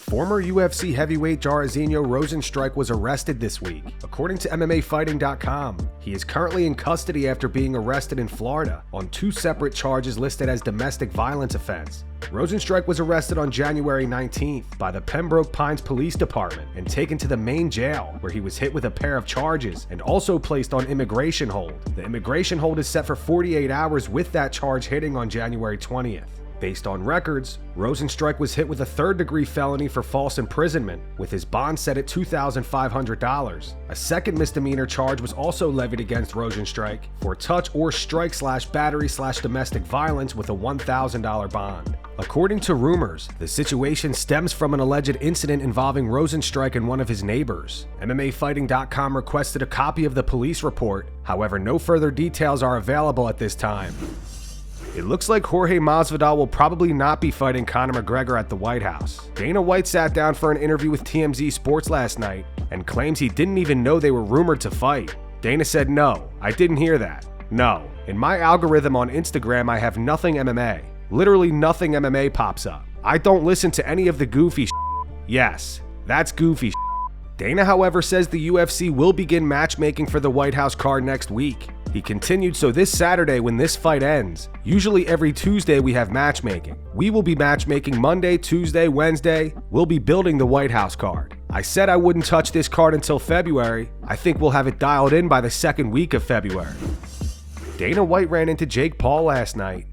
Former UFC heavyweight Jairzinho Rozenstruik was arrested this week. According to MMAfighting.com, he is currently in custody after being arrested in Florida on 2 separate charges listed as domestic violence offense. Rozenstruik was arrested on January 19th by the Pembroke Pines Police Department and taken to the main jail, where he was hit with a pair of charges and also placed on immigration hold. The immigration hold is set for 48 hours, with that charge hitting on January 20th. Based on records, Rozenstruik was hit with a third-degree felony for false imprisonment, with his bond set at $2,500. A second misdemeanor charge was also levied against Rozenstruik for touch or strike/battery/domestic violence with a $1,000 bond. According to rumors, the situation stems from an alleged incident involving Rozenstruik and one of his neighbors. MMAfighting.com requested a copy of the police report, however, no further details are available at this time. It looks like Jorge Masvidal will probably not be fighting Conor McGregor at the White House. Dana White sat down for an interview with TMZ Sports last night and claims he didn't even know they were rumored to fight. Dana said, "No, I didn't hear that. No. In my algorithm on Instagram, I have nothing MMA. Literally nothing MMA pops up. I don't listen to any of the goofy shit. Yes, that's goofy shit." Dana, however, says the UFC will begin matchmaking for the White House card next week. He continued, "So this Saturday when this fight ends, usually every Tuesday we have matchmaking. We will be matchmaking Monday, Tuesday, Wednesday. We'll be building the White House card. I said I wouldn't touch this card until February. I think we'll have it dialed in by the second week of February." Dana White ran into Jake Paul last night.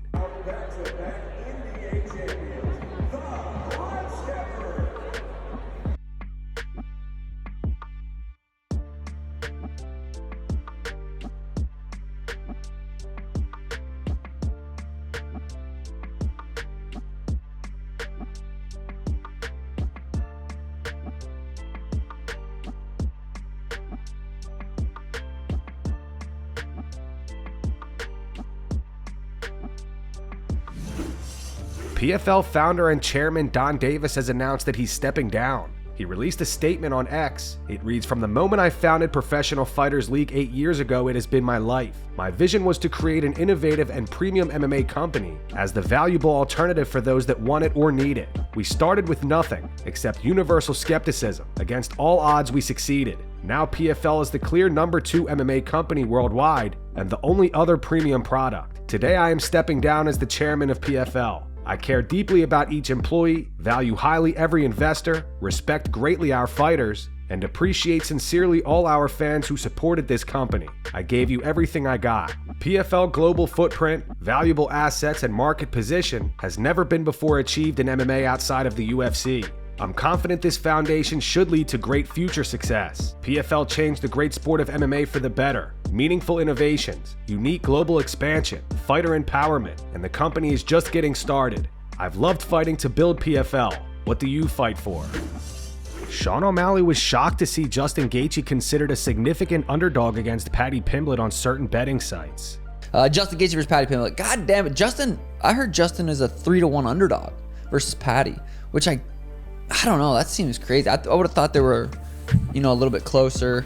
PFL founder and chairman Donn Davis has announced that he's stepping down. He released a statement on X. It reads, "From the moment I founded Professional Fighters League 8 years ago, it has been my life. My vision was to create an innovative and premium MMA company as the valuable alternative for those that want it or need it. We started with nothing except universal skepticism. Against all odds, we succeeded. Now PFL is the clear number 2 MMA company worldwide and the only other premium product. Today I am stepping down as the chairman of PFL. I care deeply about each employee, value highly every investor, respect greatly our fighters, and appreciate sincerely all our fans who supported this company. I gave you everything I got. PFL global footprint, valuable assets, and market position has never been before achieved in MMA outside of the UFC. I'm confident this foundation should lead to great future success. PFL changed the great sport of MMA for the better. Meaningful innovations, unique global expansion, fighter empowerment, and the company is just getting started. I've loved fighting to build PFL. What do you fight for?" Sean O'Malley was shocked to see Justin Gaethje considered a significant underdog against Paddy Pimblett on certain betting sites. Justin Gaethje versus Paddy Pimblett. God damn it, Justin! I heard Justin is a 3-1 underdog versus Paddy, which I don't know. That seems crazy. I would have thought they were, a little bit closer.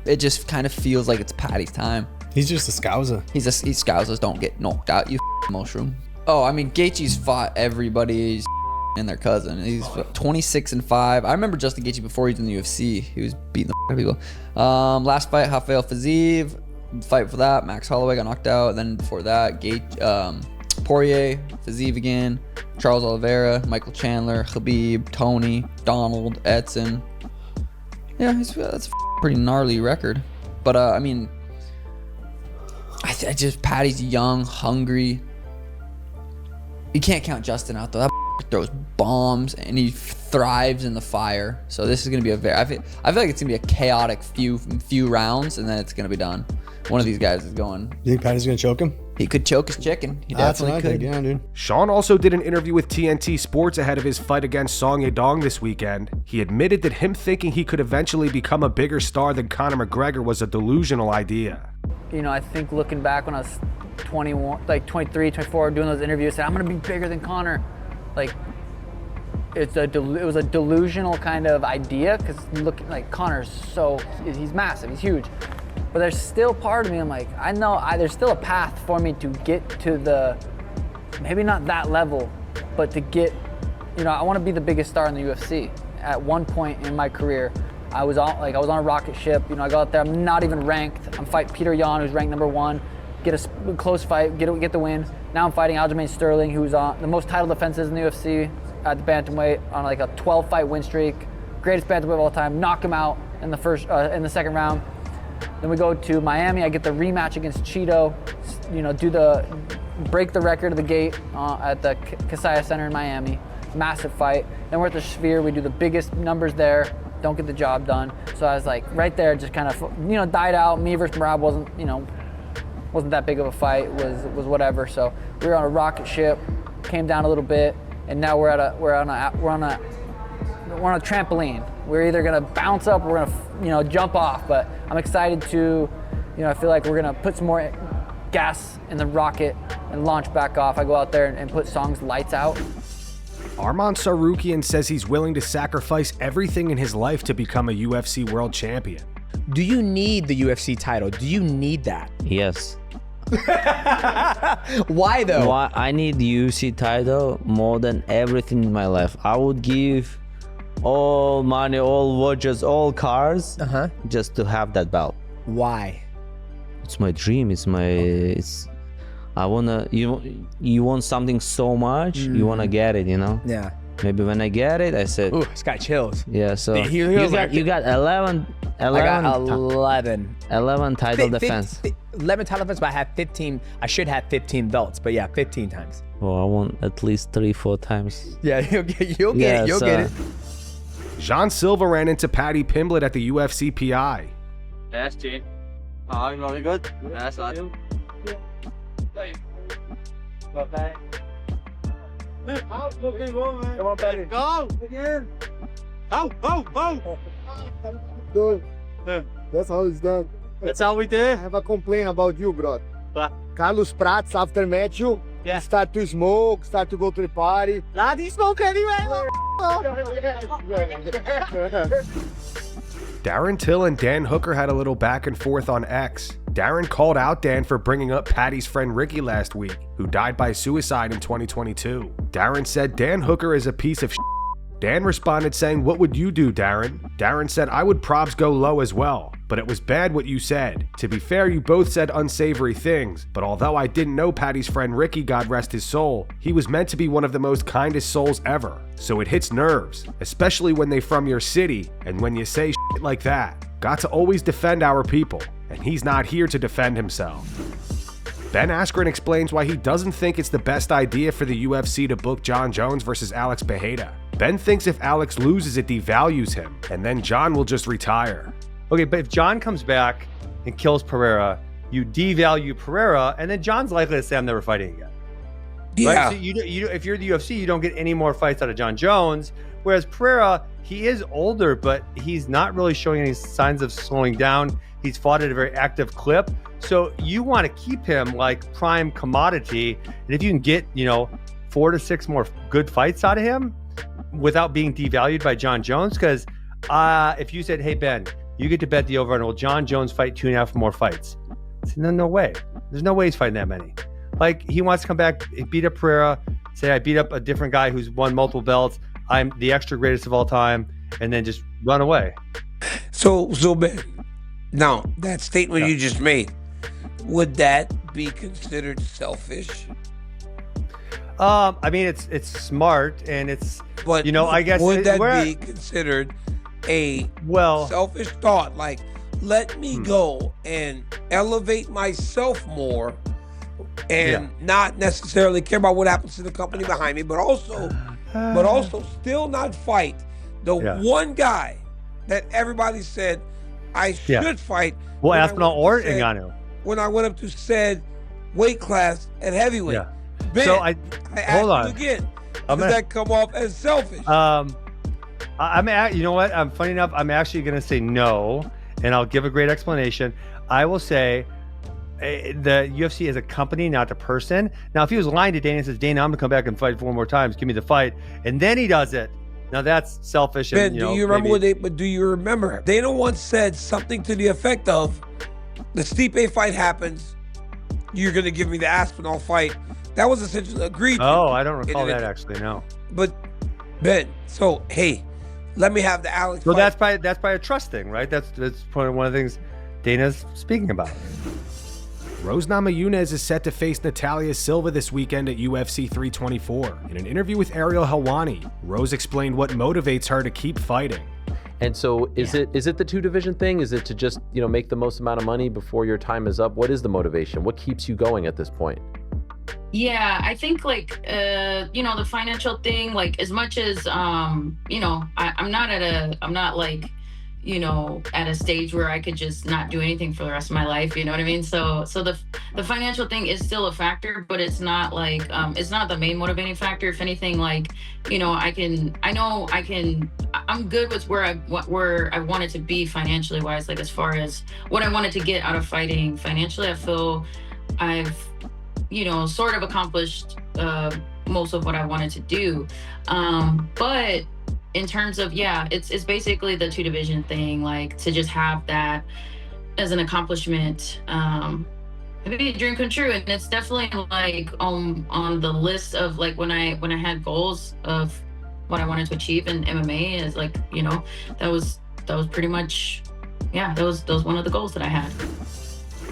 It just kind of feels like it's Paddy's time. He's just a scouser. He's scousers don't get knocked out, you mushroom. Oh, I mean, Gaethje's fought everybody and their cousin. He's 26-5. I remember Justin Gaethje before he was in the UFC. He was beating the people. Last fight, Rafael Fiziev. Fight for that, Max Holloway got knocked out. Then before that, Poirier, Fiziev again, Charles Oliveira, Michael Chandler, Khabib, Tony, Donald, Edson. Yeah, that's a pretty gnarly record. But I mean, I just Paddy's young, hungry. You can't count Justin out though. That throws bombs and he thrives in the fire. So this is gonna be I feel like it's gonna be a chaotic few rounds, and then it's gonna be done. One of these guys is going. You think Paddy's gonna choke him? He could choke his chicken. He definitely could. Yeah, dude. Sean also did an interview with TNT Sports ahead of his fight against Song Yadong this weekend. He admitted that him thinking he could eventually become a bigger star than Conor McGregor was a delusional idea. I think looking back when I was 21, like 23, 24, doing those interviews, I said, I'm gonna be bigger than Conor. Like, it was a delusional kind of idea, because look, like Conor's he's massive, he's huge. But there's still part of me, I'm like, I know there's still a path for me to get to maybe not that level, but to get I want to be the biggest star in the UFC. At one point in my career, I was on a rocket ship. I go out there, I'm not even ranked. I'm fighting Peter Yan, who's ranked #1, get a close fight, get the win. Now I'm fighting Aljamain Sterling, who's on the most title defenses in the UFC at the bantamweight on like a 12-fight win streak, greatest bantamweight of all time. Knock him out in the second round. Then we go to Miami. I get the rematch against Cheeto. Break the record of the gate at the Kaseya Center in Miami. Massive fight. Then we're at the Sphere. We do the biggest numbers there. Don't get the job done. So I was like, right there, just kind of, died out. Me versus Merab wasn't that big of a fight. Was whatever. So we were on a rocket ship, came down a little bit, and now we're on a trampoline. We're either gonna bounce up or we're gonna, jump off. But I'm excited to, I feel like we're gonna put some more gas in the rocket and launch back off. I go out there and put songs lights out. Arman Tsarukyan says he's willing to sacrifice everything in his life to become a UFC world champion. Do you need the UFC title? Do you need that? Yes. Why though? Why I need the UFC title more than everything in my life. I would give all money, all watches, all cars just to have that belt. Why? It's my dream. I wanna. You want something so much, you wanna get it. Yeah. Maybe when I get it, I said. Ooh, it's got chills. Yeah. So you got 11. I got 11. 11 title defense. 11 title defense, but I have 15. I should have 15 belts, but yeah, 15 times. Oh, I want at least 3-4 times. Yeah, you'll get it. Jean Silva ran into Paddy Pimblett at the UFC PI. Yes, Gene. Oh, very good. Yes, lad. Okay. Come on, Paddy. Go! Again! Go! Good. That's how it's done. That's how we do. I have a complaint about you, bro. What? Carlos Prats, after match you, start to smoke, start to go to the party. Lad, he smoke anyway. Darren Till and Dan Hooker had a little back and forth on X. Darren called out Dan for bringing up Paddy's friend Ricky last week, who died by suicide in 2022. Darren said Dan Hooker is a piece of shit. Dan responded saying, "What would you do, Darren?" Darren said, "I would probs go low as well, but it was bad what you said. To be fair, you both said unsavory things, but although I didn't know Paddy's friend Ricky, God rest his soul, he was meant to be one of the most kindest souls ever. So it hits nerves, especially when they from your city, and when you say shit like that. Got to always defend our people, and he's not here to defend himself." Ben Askren explains why he doesn't think it's the best idea for the UFC to book Jon Jones versus Alex Pereira. Ben thinks if Alex loses, it devalues him, and then Jon will just retire. Okay, but if Jon comes back and kills Pereira, you devalue Pereira, and then Jon's likely to say, "I'm never fighting again." Yeah. Right? So if you're the UFC, you don't get any more fights out of Jon Jones. Whereas Pereira, he is older, but he's not really showing any signs of slowing down. He's fought at a very active clip. So you want to keep him like prime commodity. And if you can get, 4 to 6 more good fights out of him without being devalued by Jon Jones, because if you said, "Hey, Ben, you get to bet the over and will Jon Jones fight 2.5 more fights?" I said, no way. There's no way he's fighting that many. Like, he wants to come back, beat up Pereira, say, "I beat up a different guy who's won multiple belts. I'm the extra greatest of all time," and then just run away. So Ben, now that statement you just made, would that be considered selfish? I mean, it's smart, and it's, but I guess would that be considered a selfish thought? Like, let me go and elevate myself more, and not necessarily care about what happens to the company behind me, but also still not fight the one guy that everybody said I should fight. Well, Aspinall or Ngannou. When I went up to said weight class at heavyweight. Yeah. Ben, So I hold on asked you again. Does that come off as selfish? You know what? Funny enough, I'm actually going to say no, and I'll give a great explanation. I will say the UFC is a company, not a person. Now, if he was lying to Dana and says, "Dana, I'm going to come back and fight 4 more times. Give me the fight," and then he does it. Now that's selfish. Ben, and, do you remember do you remember? Dana once said something to the effect of, "The Stipe fight happens, you're going to give me the Aspinall fight." That was essentially agreed to. Oh, I don't recall that actually, no. But Ben, so hey, let me have the Alex. So fight. that's probably a trust thing, right? That's probably one of the things Dana's speaking about. Rose Namajunas is set to face Natalia Silva this weekend at UFC 324. In an interview with Ariel Helwani, Rose explained what motivates her to keep fighting. And so is it the 2-division thing? Is it to just, make the most amount of money before your time is up? What is the motivation? What keeps you going at this point? Yeah, I think the financial thing, as much as, I'm not at a stage where I could just not do anything for the rest of my life. You know what I mean? So the financial thing is still a factor, but it's not it's not the main motivating factor. If anything, I'm good with where I wanted to be financially wise, as far as what I wanted to get out of fighting financially. I feel I've, sort of accomplished most of what I wanted to do. But in terms of, it's basically the 2-division thing, to just have that as an accomplishment. It'd be a dream come true. And it's definitely on the list of when I had goals of what I wanted to achieve in MMA is that was pretty much, that was one of the goals that I had.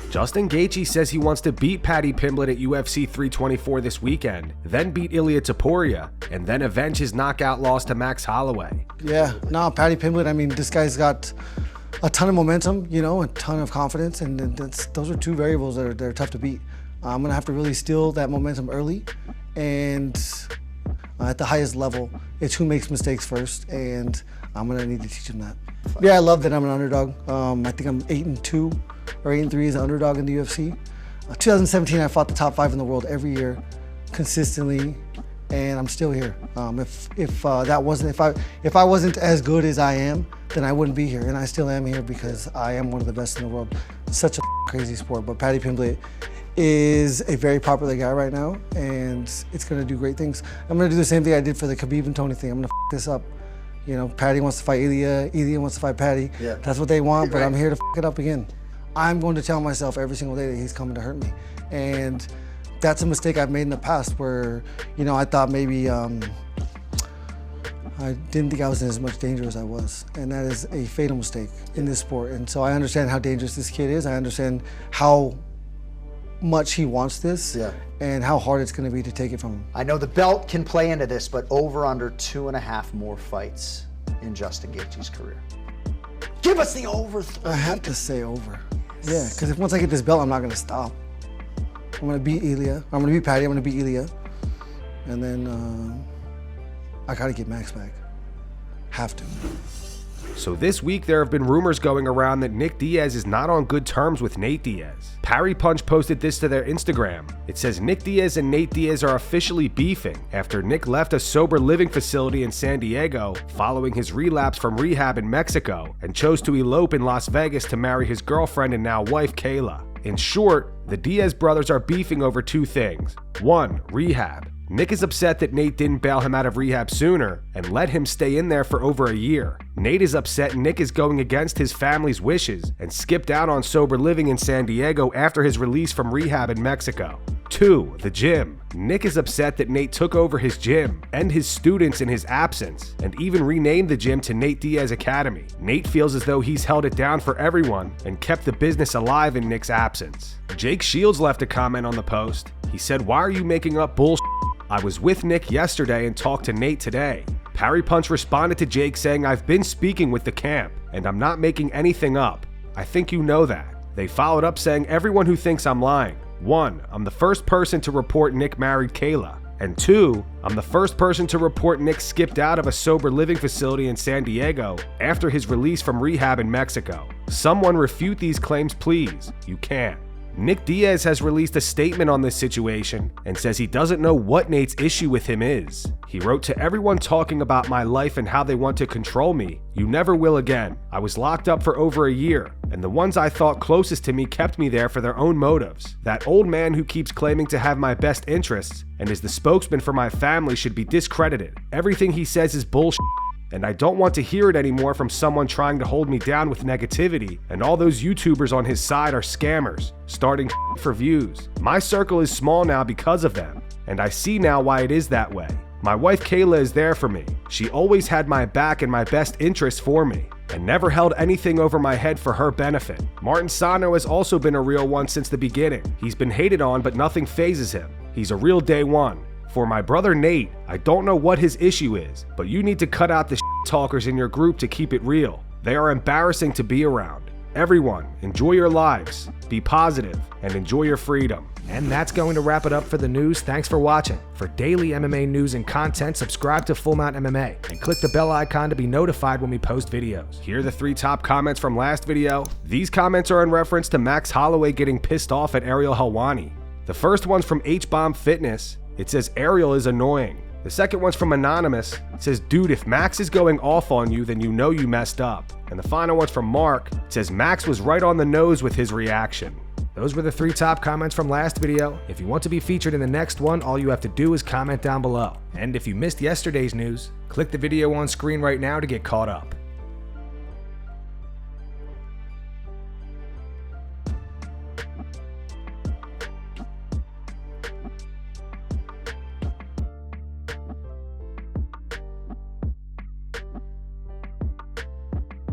Justin Gaethje says he wants to beat Paddy Pimblett at UFC 324 this weekend, then beat Ilia Topuria, and then avenge his knockout loss to Max Holloway. Yeah, no, Paddy Pimblett, this guy's got a ton of momentum, a ton of confidence, and those are two variables that are tough to beat. I'm gonna have to really steal that momentum early, and at the highest level, it's who makes mistakes first, and I'm gonna need to teach him that. Yeah, I love that I'm an underdog. I think I'm 8-2 or 8-3 as an underdog in the UFC. 2017, I fought the top 5 in the world every year, consistently, and I'm still here. If I wasn't as good as I am, then I wouldn't be here, and I still am here because I am one of the best in the world. Such a crazy sport, but Paddy Pimblett is a very popular guy right now, and it's gonna do great things. I'm gonna do the same thing I did for the Khabib and Tony thing. I'm gonna this up. Paddy wants to fight Ilia, Ilia wants to fight Paddy. Yeah. That's what they want, but I'm here to it up again. I'm going to tell myself every single day that he's coming to hurt me. And that's a mistake I've made in the past where, I thought maybe I didn't think I was in as much danger as I was. And that is a fatal mistake in this sport. And so I understand how dangerous this kid is. I understand how much he wants this and how hard it's going to be to take it from him. I know the belt can play into this, but over under 2.5 more fights in Justin Gaethje's career. Give us the over. I have to say over. Yeah, because once I get this belt, I'm not going to stop. I'm going to beat Ilia. I'm going to beat Paddy. I'm going to beat Ilia. And then I got to get Max back. Have to. So this week there have been rumors going around that Nick Diaz is not on good terms with Nate Diaz. Parry Punch posted this to their Instagram. It says Nick Diaz and Nate Diaz are officially beefing after Nick left a sober living facility in San Diego following his relapse from rehab in Mexico and chose to elope in Las Vegas to marry his girlfriend and now wife Kayla. In short, the Diaz brothers are beefing over 2 things. 1, rehab. Nick is upset that Nate didn't bail him out of rehab sooner and let him stay in there for over a year. Nate is upset Nick is going against his family's wishes and skipped out on sober living in San Diego after his release from rehab in Mexico. 2, the gym. Nick is upset that Nate took over his gym and his students in his absence and even renamed the gym to Nate Diaz Academy. Nate feels as though he's held it down for everyone and kept the business alive in Nick's absence. Jake Shields left a comment on the post. He said, "Why are you making up bullshit? I was with Nick yesterday and talked to Nate today." Parry Punch responded to Jake saying, "I've been speaking with the camp and I'm not making anything up. I think you know that." They followed up saying, "Everyone who thinks I'm lying. 1, I'm the first person to report Nick married Kayla. And 2, I'm the first person to report Nick skipped out of a sober living facility in San Diego after his release from rehab in Mexico. Someone refute these claims, please. You can't." Nick Diaz has released a statement on this situation and says he doesn't know what Nate's issue with him is. He wrote, "To everyone talking about my life and how they want to control me, you never will again. I was locked up for over a year, and the ones I thought closest to me kept me there for their own motives. That old man who keeps claiming to have my best interests and is the spokesman for my family should be discredited. Everything he says is bullshit. And I don't want to hear it anymore from someone trying to hold me down with negativity, and all those YouTubers on his side are scammers, starting for views. My circle is small now because of them, and I see now why it is that way. My wife Kayla is there for me. She always had my back and my best interests for me, and never held anything over my head for her benefit. Martin Sano has also been a real one since the beginning. He's been hated on, but nothing phases him. He's a real day one. For my brother Nate, I don't know what his issue is, but you need to cut out the talkers in your group to keep it real. They are embarrassing to be around. Everyone, enjoy your lives, be positive, and enjoy your freedom. And that's going to wrap it up for the news. Thanks for watching. For daily MMA news and content, subscribe to Full Mount MMA and click the bell icon to be notified when we post videos. Here are the 3 top comments from last video. These comments are in reference to Max Holloway getting pissed off at Ariel Helwani. The first one's from H-Bomb Fitness. It says Ariel is annoying. The second one's from Anonymous. It says, dude, if Max is going off on you, then you know you messed up. And the final one's from Mark. It says, Max was right on the nose with his reaction. Those were the 3 top comments from last video. If you want to be featured in the next one, all you have to do is comment down below. And if you missed yesterday's news, click the video on screen right now to get caught up.